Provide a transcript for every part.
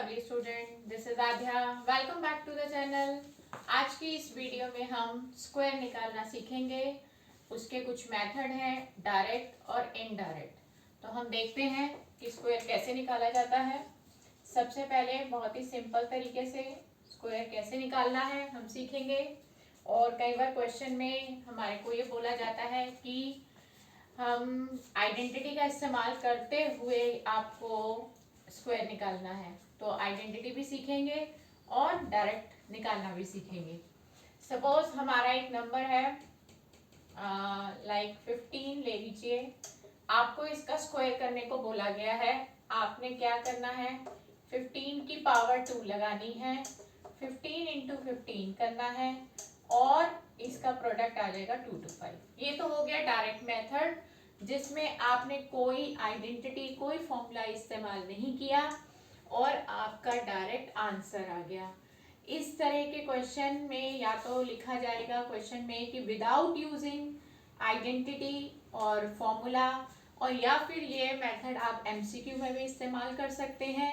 lovely student. This is Adhya. Welcome back to the channel. आज की इस video में हम स्क्वायर निकालना सीखेंगे. उसके कुछ मेथड हैं, डायरेक्ट और इनडायरेक्ट. तो हम देखते हैं कि स्क्वायर कैसे निकाला जाता है. सबसे पहले बहुत ही सिंपल तरीके से स्क्वायर कैसे निकालना है हम सीखेंगे. और कई बार क्वेश्चन में हमारे को ये बोला जाता है कि हम आइडेंटिटी का इस्तेमाल करते हुए आपको स्क्वायर निकालना है. तो आइडेंटिटी भी सीखेंगे और डायरेक्ट निकालना भी सीखेंगे. सपोज हमारा एक नंबर है लाइक 15 ले लीजिए. आपको इसका स्क्वायर करने को बोला गया है. आपने क्या करना है, 15 की पावर 2 लगानी है, 15 इंटू 15 करना है और इसका प्रोडक्ट आ जाएगा 2 to 5. ये तो हो गया डायरेक्ट मेथड जिसमें आपने कोई आइडेंटिटी कोई फॉर्मूला इस्तेमाल नहीं किया और आपका डायरेक्ट आंसर आ गया. इस तरह के क्वेश्चन में या तो लिखा जाएगा क्वेश्चन में कि विदाउट यूजिंग आइडेंटिटी और फॉर्मूला, और या फिर ये मेथड आप एमसीक्यू में भी इस्तेमाल कर सकते हैं,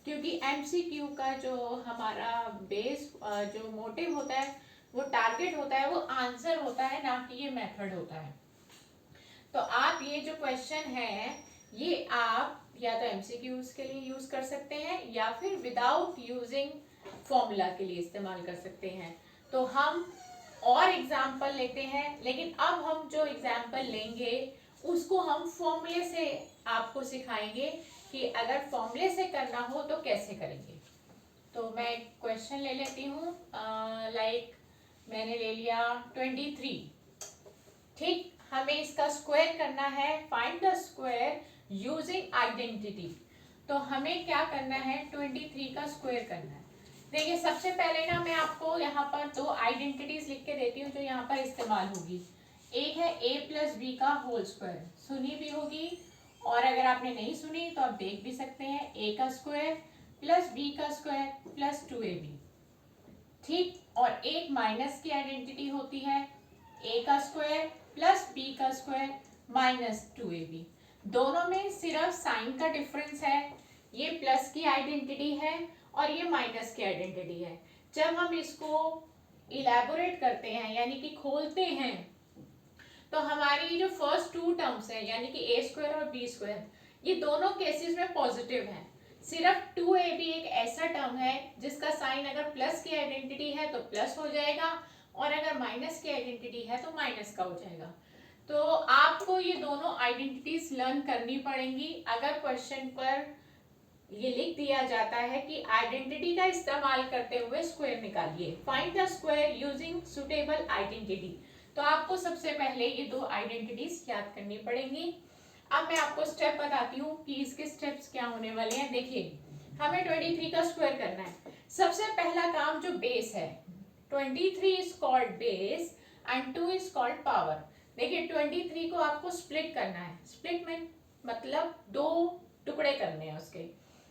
क्योंकि एमसीक्यू का जो हमारा बेस जो मोटिव होता है, वो टारगेट होता है, वो आंसर होता है, ना कि ये मेथड होता है. तो आप ये जो क्वेश्चन है ये आप या तो एमसीक्यूज के लिए यूज कर सकते हैं या फिर विदाउट यूजिंग फॉर्मूला के लिए इस्तेमाल कर सकते हैं. तो हम और एग्जाम्पल लेते हैं, लेकिन अब हम जो एग्जाम्पल लेंगे उसको हम फॉर्मूले से आपको सिखाएंगे कि अगर फॉर्मूले से करना हो तो कैसे करेंगे. तो मैं क्वेश्चन ले लेती हूँ. लाइक मैंने ले लिया 23. ठीक, हमें इसका स्क्वायर करना है. Find the square using identity. तो हमें क्या करना है, 23 का स्क्वायर करना है. देखिए सबसे पहले ना मैं आपको यहाँ पर दो आइडेंटिटीज लिख के देती हूँ जो यहाँ पर इस्तेमाल होगी. एक है a प्लस बी का होल स्क्वायर, सुनी भी होगी, और अगर आपने नहीं सुनी तो आप देख भी सकते हैं. a का स्क्वायर प्लस b का स्क्वायर प्लस 2ab. ठीक, और एक माइनस की आइडेंटिटी होती है a का स्क्वायर प्लस b का स्क्वायर माइनस 2ab. दोनों में सिर्फ साइन का डिफरेंस है. ये प्लस की आइडेंटिटी है और ये माइनस की आइडेंटिटी है. जब हम इसको इलेबोरेट करते हैं यानी कि खोलते हैं तो हमारी जो फर्स्ट टू टर्म्स है यानी कि a स्क्वायर और b स्क्वायर, ये दोनों केसेस में पॉजिटिव है. सिर्फ 2ab एक ऐसा टर्म है जिसका साइन अगर प्लस की आइडेंटिटी है तो प्लस हो जाएगा और अगर माइनस की आइडेंटिटी है तो माइनस का हो जाएगा. तो आपको ये दोनों आइडेंटिटीज लर्न करनी पड़ेंगी. अगर क्वेश्चन पर ये लिख दिया जाता है कि आइडेंटिटी का इस्तेमाल करते हुए स्क्वायर निकालिए, find the square using suitable identity, तो आपको सबसे पहले ये दो आइडेंटिटीज याद करनी पड़ेंगी. अब मैं आपको स्टेप बताती हूँ कि इसके स्टेप्स क्या होने वाले हैं. देखिए हमें 23 का स्क्वायर करना है. सबसे पहला काम जो बेस है, 23 is called base and 2 is called power. देखिए 23 को आपको स्प्लिट करना है. स्प्लिट में मतलब दो टुकड़े करने हैं उसके,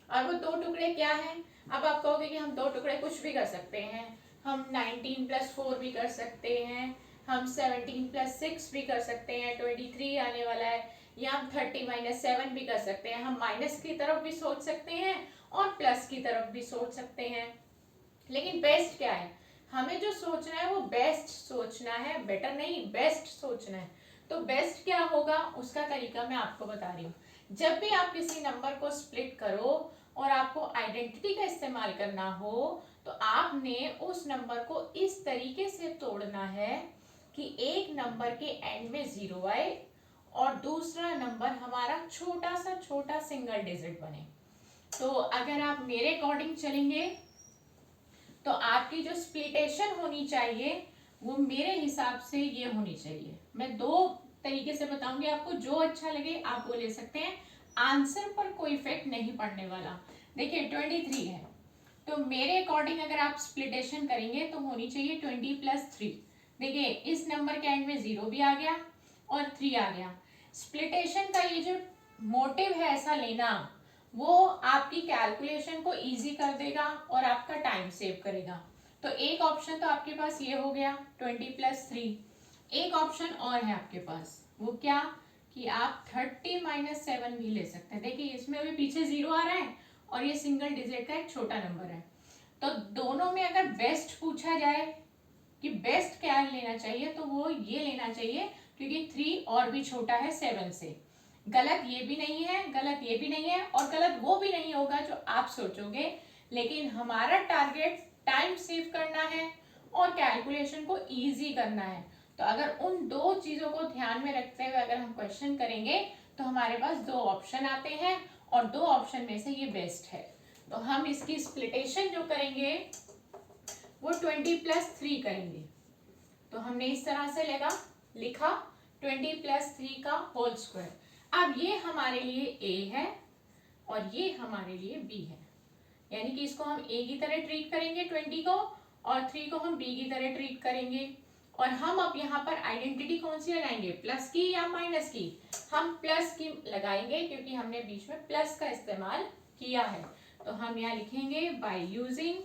और वो दो टुकड़े क्या हैं. अब आप कहोगे कि हम दो टुकड़े कुछ भी कर सकते हैं. हम 19 प्लस 4 भी कर सकते हैं, हम 17 प्लस 6 भी कर सकते हैं, 23 आने वाला है, या हम 30 माइनस 7 भी कर सकते हैं. हम माइनस की तरफ भी सोच सकते हैं और प्लस की तरफ भी सोच सकते हैं. लेकिन बेस्ट क्या है, हमें जो सोचना है वो बेस्ट सोचना है, बेटर नहीं, बेस्ट सोचना है. तो बेस्ट क्या होगा उसका तरीका मैं आपको बता रही हूँ. जब भी आप किसी नंबर को स्प्लिट करो और आपको आइडेंटिटी का इस्तेमाल करना हो तो आपने उस नंबर को इस तरीके से तोड़ना है कि एक नंबर के एंड में 0 आए और दूसरा नंबर हमारा छोटा सिंगल डिजिट बने. तो अगर आप मेरे अकॉर्डिंग चलेंगे तो आपकी जो स्प्लिटेशन होनी चाहिए वो मेरे हिसाब से ये होनी चाहिए. मैं दो तरीके से बताऊंगी आपको, जो अच्छा लगे आप वो ले सकते हैं. आंसर पर कोई इफेक्ट नहीं पड़ने वाला. देखिए 23 है तो मेरे अकॉर्डिंग अगर आप स्प्लिटेशन करेंगे तो होनी चाहिए 20 प्लस 3. देखिए इस नंबर के एंड में 0 भी आ गया और 3 आ गया. स्प्लिटेशन का ये जो मोटिव है ऐसा लेना, वो आपकी कैलकुलेशन को इजी कर देगा और आपका टाइम सेव करेगा. तो एक ऑप्शन तो आपके पास ये हो गया 20 प्लस 3. एक ऑप्शन और है आपके पास, वो क्या कि आप 30 माइनस 7 भी ले सकते हैं. देखिए इसमें अभी पीछे 0 आ रहा है और ये सिंगल डिजिट का एक छोटा नंबर है। तो दोनों में अगर बेस्ट पूछा जाए कि बेस्ट क्या लेना चाहिए, तो वो ये लेना चाहिए, क्योंकि 3 और भी छोटा है 7 से। गलत ये भी नहीं है, गलत ये भी नहीं है, और गलत वो भी नहीं होगा जो आप सोचोगे। लेकिन हमारा टारगेट टाइम सेव करना है और कैलकुलेशन को इजी करना है। तो अगर उन दो चीजों को ध्यान में रखते हुए अगर हम क्वेश्चन करेंगे तो हमारे पास 2 ऑप्शन आते हैं और 2 ऑप्शन में से ये बेस्ट है। तो हम इसकी स्प्लिटेशन जो करेंगे वो 20 + 3 करेंगे। तो हमने इस तरह से लिखा 20 + 3 का होल स्क्वायर। अब ये हमारे लिए a है और ये हमारे लिए b है, यानी कि इसको हम a की तरह ट्रीट करेंगे 20 को, और 3 को हम b की तरह ट्रीट करेंगे। और हम अब यहाँ पर आइडेंटिटी कौन सी लगाएंगे, प्लस की या माइनस की? हम प्लस की लगाएंगे, क्योंकि हमने बीच में प्लस का इस्तेमाल किया है। तो हम यहाँ लिखेंगे बाय यूजिंग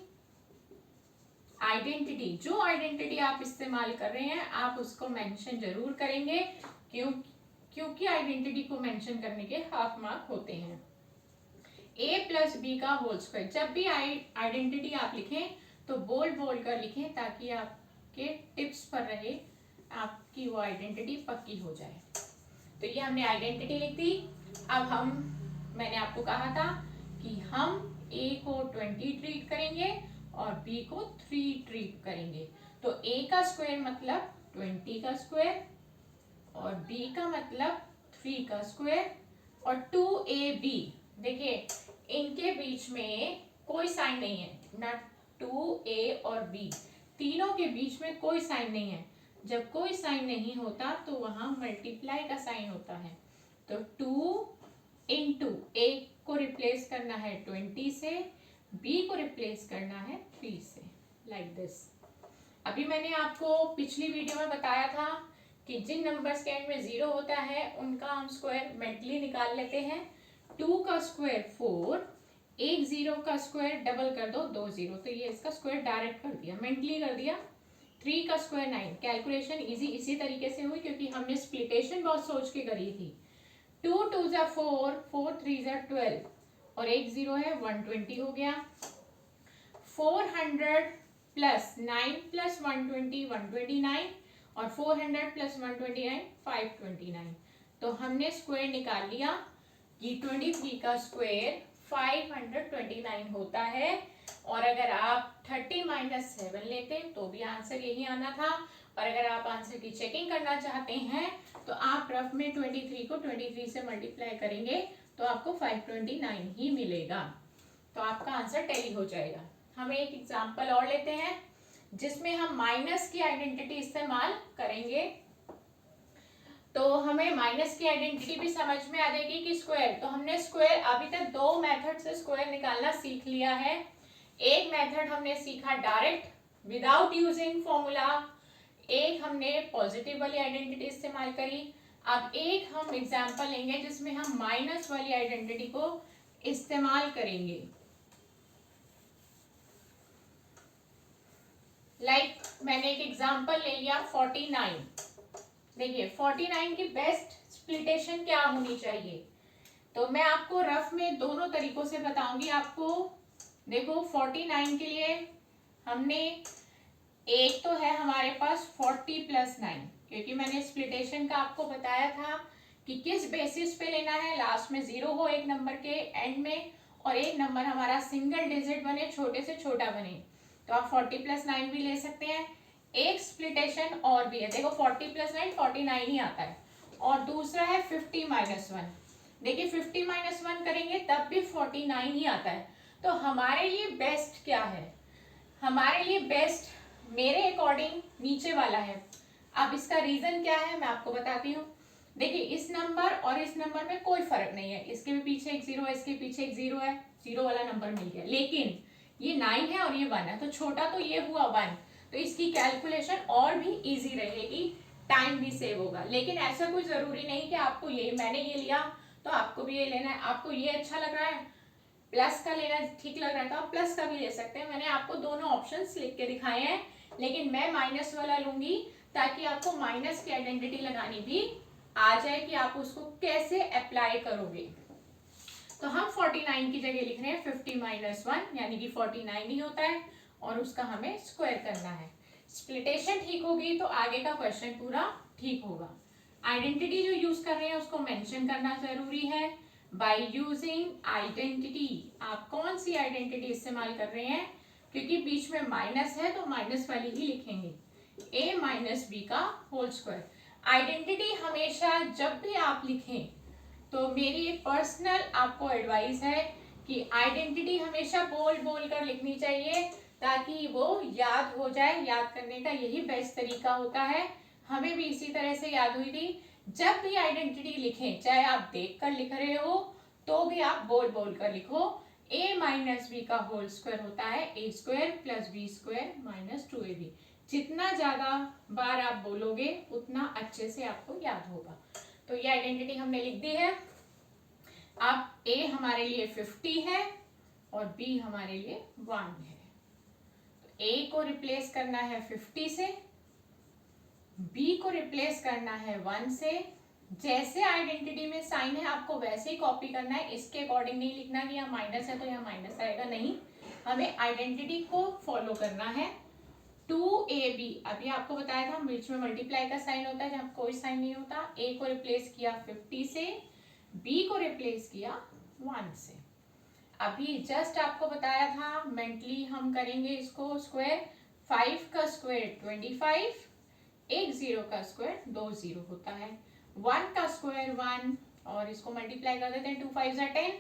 आइडेंटिटी। जो आइडेंटिटी आप इस्तेमाल कर रहे हैं आप उसको मेंशन जरूर करेंगे, क्योंकि आइडेंटिटी को मेंशन करने के हाफ मार्क होते हैं। a + b का होल स्क्वायर। जब भी आइडेंटिटी आप लिखें तो बोल कर लिखें, ताकि आपके टिप्स पर रहे, आपकी वो आइडेंटिटी पक्की हो जाए। तो ये हमने आइडेंटिटी लिख दी। अब मैंने आपको कहा था कि हम a को 20 ट्रीट करेंगे और b को 3 ट्रीट करेंगे। तो a का स्क्वायर मतलब 20 का स्क्वायर, और b का मतलब 3 का स्क्वायर, और 2ab। देखिए इनके बीच में कोई साइन नहीं है, ना 2a और b, तीनों के बीच में कोई साइन नहीं है। जब कोई साइन नहीं होता तो वहां मल्टीप्लाई का साइन होता है। तो 2 × a को रिप्लेस करना है 20 से, b को रिप्लेस करना है 3 से, लाइक दिस। अभी मैंने आपको पिछली वीडियो में बताया था कि जिन नंबर्स के एंड में 0 होता है उनका हम स्क्वायर मेंटली निकाल लेते हैं। 2 का स्क्वायर 4, एक 0 का स्क्वायर डबल कर दो 2 0, तो ये इसका स्क्वायर डायरेक्ट कर दिया, मेंटली कर दिया। 3 का स्क्वायर 9। कैलकुलेशन इजी इसी तरीके से हुई, क्योंकि हमने स्प्लिटेशन बहुत सोच के करी थी। 2 2 = 4, 4 3 = 12, और एक 0 है 120 हो गया। 400 + 9 + 120 129, और 400 + 129 529। तो हमने स्क्वायर निकाल लिया कि 23 का स्क्वायर 529 होता है। और अगर आप 30 - 7 लेते तो भी आंसर यही आना था। और अगर आप आंसर की चेकिंग करना चाहते हैं तो आप रफ में 23 को 23 से मल्टीप्लाई करेंगे तो आपको 529 ही मिलेगा। तो आपका आंसर टैली हो जाएगा। हम एक एग्जांपल और लेते हैं जिसमें हम माइनस की आइडेंटिटी इस्तेमाल करेंगे। तो हमें माइनस की आइडेंटिटी भी समझ में आ जाएगी कि स्क्वायर। तो हमने स्क्वायर अभी तक 2 मेथड से स्क्वायर निकालना सीख लिया है। एक मेथड हमने सीखा डायरेक्ट विदाउट यूजिंग फॉर्मूला, एक हमने पॉजिटिव वाली आइडेंटिटी इस्तेमाल करी। अब एक हम एग्जांपल लेंगे जिसमें हम माइनस वाली आइडेंटिटी को इस्तेमाल करेंगे। मैंने एक एग्जांपल ले लिया 49। देखिए 49 की बेस्ट स्प्लिटेशन क्या होनी चाहिए, तो मैं आपको रफ में दोनों तरीकों से बताऊंगी आपको। देखो 49 के लिए हमने एक तो है हमारे पास 40 + 9, क्योंकि मैंने स्प्लिटेशन का आपको बताया था कि किस बेसिस पे लेना है। लास्ट में 0 हो एक नंबर के एंड में, और एक नंबर हमारा सिंगल डिजिट बने, छोटे से छोटा बने। तो आप 40 + 9 भी ले सकते हैं। एक स्प्लिटेशन और भी है, देखो 40 + 9 49 ही आता है। और दूसरा है 50 - 1। देखिए 50 - 1 करेंगे तब भी 49 ही आता है। तो हमारे लिए बेस्ट क्या है, हमारे लिए बेस्ट मेरे अकॉर्डिंग नीचे वाला है। अब इसका रीजन क्या है मैं आपको बताती हूँ। देखिए इस नंबर और इस नंबर में कोई फर्क नहीं है, इसके भी पीछे एक 0 है, इसके पीछे एक 0 है, 0 वाला नंबर मिल गया। लेकिन ये 9 है और ये 1 है, तो छोटा तो ये हुआ 1, तो इसकी कैलकुलेशन और भी इजी रहेगी, टाइम भी सेव होगा। लेकिन ऐसा कोई जरूरी नहीं कि आपको ये, मैंने ये लिया तो आपको भी ये लेना है। आपको ये अच्छा लग रहा है, प्लस का लेना ठीक लग रहा है तो आप प्लस का भी ले सकते हैं। मैंने आपको दोनों ऑप्शंस लिख के दिखाए हैं, लेकिन मैं माइनस वाला लूंगी ताकि आपको माइनस की आइडेंटिटी लगानी भी आ जाए कि आप उसको कैसे अप्लाई करोगे। तो हम 49 की जगह लिख रहे हैं 50 माइनस 1, यानी कि 49 ही होता है और उसका हमें स्क्वायर करना है। स्प्लिटेशन ठीक होगी तो आगे का क्वेश्चन पूरा ठीक होगा। आइडेंटिटी जो यूज कर रहे हैं उसको मेंशन करना जरूरी है। बाय यूजिंग आइडेंटिटी, आप कौन सी आइडेंटिटी इस्तेमाल कर रहे हैं, क्योंकि बीच में माइनस है तो माइनस वाली ही लिखेंगे, a माइनस बी का होल स्क्वायर। आइडेंटिटी हमेशा जब भी आप लिखें तो मेरी एक पर्सनल आपको एडवाइस है कि आइडेंटिटी हमेशा बोल बोल कर लिखनी चाहिए ताकि वो याद हो जाए। याद करने का यही बेस्ट तरीका होता है। हमें भी इसी तरह से याद हुई थी। जब भी आइडेंटिटी लिखें, चाहे आप देख कर लिख रहे हो तो भी आप बोल बोल कर लिखो। a माइनस बी का होल स्क्वायर होता है a square plus B square minus 2ab। जितना ज्यादा बार आप बोलोगे उतना अच्छे से आपको याद होगा। तो ये आइडेंटिटी हमने लिख दी है। अब a हमारे लिए 50 है और b हमारे लिए 1 है। तो a को रिप्लेस करना है 50 से, b को रिप्लेस करना है 1 से। जैसे आइडेंटिटी में साइन है आपको वैसे ही कॉपी करना है। इसके अकॉर्डिंग नहीं लिखना कि यहाँ माइनस है तो यहाँ माइनस आएगा, नहीं, हमें आइडेंटिटी को फॉलो करना है। 2ab, अभी आपको बताया था बीच में मल्टीप्लाई का साइन होता है जहाँ कोई साइन नहीं होता। a को रिप्लेस किया 50 से, b को रिप्लेस किया 1 से। अभी जस्ट आपको बताया था मेंटली हम करेंगे इसको स्क्वायर। 5 का स्क्वायर 25, एक 0 का स्क्वायर 2 0 होता है, 1 का स्क्वायर 1 और इसको मल्टीप्लाई कर देते हैं। 2 5 जा 10,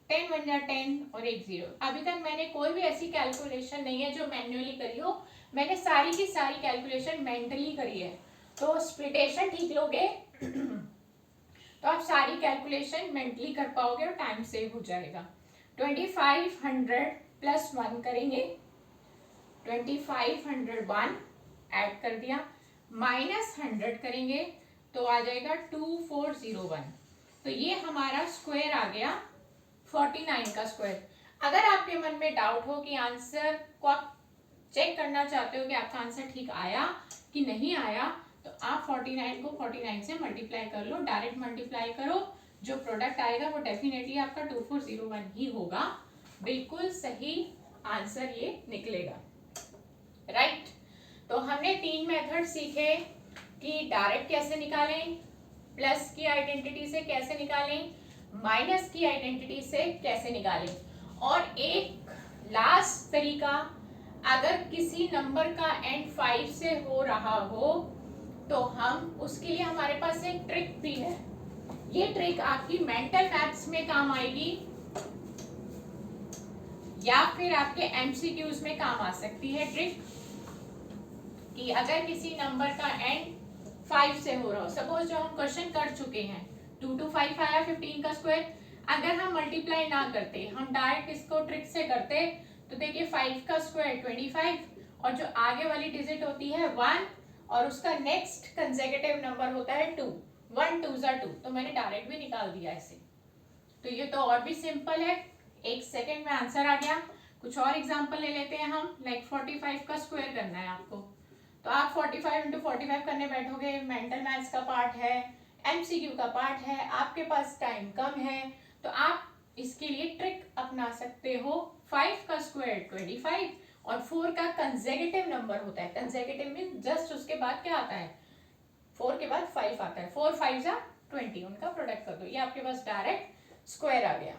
10 1 जा 10 और एक 0। अभी तक मैंने कोई भी ऐसी कैलकुलेशन नहीं है जो मैन्युअली करी हो, मैंने सारी की सारी कैलकुलेशन मेंटली करी है। तो स्प्लिटेशन ठीक लोगे तो आप सारी कैलकुलेशन मेंटली कर पाओगे और टाइम सेव हो जाएगा। 2500 प्लस 1 करेंगे, 2501 ऐड कर दिया, माइनस 100 करेंगे तो आ जाएगा 2401। तो ये हमारा स्क्वायर आ गया 49 का स्क्वायर। अगर आपके मन में डाउट हो कि आंसर को आप चेक करना चाहते हो कि आपका आंसर ठीक आया कि नहीं आया, तो आप 49 को 49 से मल्टीप्लाई कर लो, डायरेक्ट मल्टीप्लाई करो, जो प्रोडक्ट आएगा वो डेफिनेटली आपका 2401 ही होगा। बिल्कुल सही आंसर ये निकलेगा, राइट। तो हमने 3 मेथड सीखे कि डायरेक्ट कैसे निकालें, प्लस की आइडेंटिटी से कैसे निकालें, माइनस की आइडेंटिटी से कैसे निकालें, और एक लास्ट तरीका, अगर किसी नंबर का एंड 5 से हो रहा हो तो हम उसके लिए हमारे पास एक ट्रिक भी है। ये ट्रिक आपकी मेंटल मैथ्स में काम आएगी या फिर आपके एमसीक्यूज में काम आ सकती है। ट्रिक कि अगर किसी नंबर का एंड 5 से हो रहा हो, सपोज जो हम क्वेश्चन कर चुके हैं 2 to 5 आया 15 का स्क्वायर, अगर हम मल्टीप्लाई ना करते, हम डायरेक्ट इसको ट्रिक से करते, तो देखिए 5 का स्क्वायर 25 और जो आगे वाली डिजिट होती है 1 और उसका नेक्स्ट कंसेक्यूटिव नंबर होता है 2, 1 2 जा 2, तो मैंने डायरेक्ट भी निकाल दिया ऐसे। तो ये तो और भी सिंपल है, एक सेकेंड में आंसर आ गया। कुछ और एग्जाम्पल ले लेते हैं हम, लाइक 45 का स्क्वायर करना है आपको, तो आप 45 इंटू 45 करने बैठोगे, मेंटल मैथ्स का पार्ट है, एमसीक्यू का पार्ट है, आपके पास टाइम कम है, तो आप इसके लिए ट्रिक अपना सकते हो। 5 का स्क्वायर 25 और 4 का कंसेक्यूटिव नंबर होता है, कंसेक्यूटिव में जस्ट उसके बाद क्या आता है, 4 के बाद 5 आता है, 4 5 जा 20, उनका प्रोडक्ट कर दो, ये आपके पास डायरेक्ट स्क्वायर आ गया।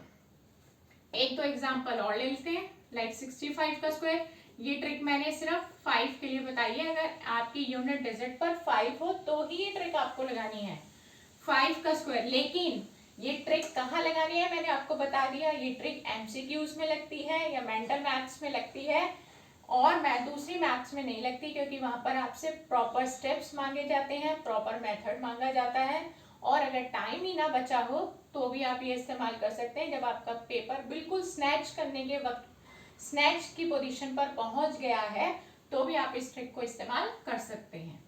एक तो एग्जांपल और ले लेते हैं, लाइक 65 का स्क्वायर। ये ट्रिक मैंने सिर्फ 5 के लिए बताई है, अगर आपकी यूनिट डिजिट पर 5 हो तो ही ये ट्रिक आपको लगानी है, 5 का स्क्वायर। लेकिन ये ट्रिक कहाँ लगानी है मैंने आपको बता दिया, ये ट्रिक एमसीक्यूज में लगती है या मेंटल मैथ्स में लगती है, और मैं दूसरी मैथ्स में नहीं लगती, क्योंकि वहां पर आपसे प्रॉपर स्टेप्स मांगे जाते हैं, प्रॉपर मेथड मांगा जाता है, और अगर टाइम ही ना बचा हो तो भी आप ये इस्तेमाल कर सकते हैं। जब आपका पेपर बिल्कुल स्नैच करने के वक्त, स्नैच की पोजीशन पर पहुंच गया है, तो भी आप इस ट्रिक को इस्तेमाल कर सकते हैं।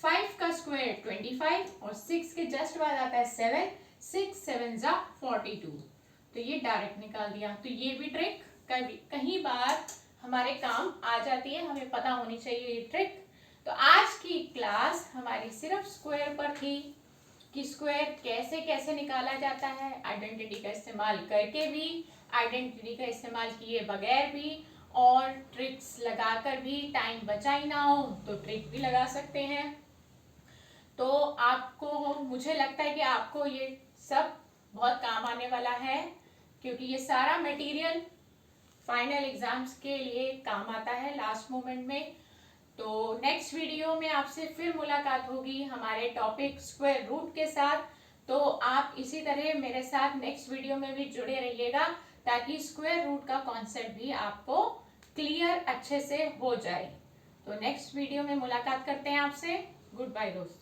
5 का स्क्वायर 25 और 6 के जस्ट बाद आता है 7, 6 7 जा 42, तो ये डायरेक्ट निकाल दिया। तो ये भी ट्रिक कहीं बार हमारे काम आ जाती है, हमें पता होनी चाहिए ये ट्रिक। तो आज की क्लास हमारी सिर्फ स्क्वायर पर थी, कि स्क्वायर कैसे कैसे निकाला जाता है, आइडेंटिटी का इस्तेमाल करके भी, आइडेंटिटी का इस्तेमाल किए बगैर भी, और ट्रिक्स लगाकर भी, टाइम बचा ही ना हो तो ट्रिक भी लगा सकते हैं। तो आपको, मुझे लगता है कि आपको ये सब बहुत काम आने वाला है, क्योंकि ये सारा मटेरियल फाइनल एग्जाम्स के लिए काम आता है लास्ट मोमेंट में। तो नेक्स्ट वीडियो में आपसे फिर मुलाकात होगी हमारे टॉपिक स्क्वायर रूट के साथ। तो आप इसी तरह मेरे साथ नेक्स्ट वीडियो में भी जुड़े रहिएगा, ताकि स्क्वायर रूट का कॉन्सेप्ट भी आपको क्लियर अच्छे से हो जाए। तो नेक्स्ट वीडियो में मुलाकात करते हैं आपसे। गुड बाय दोस्तों।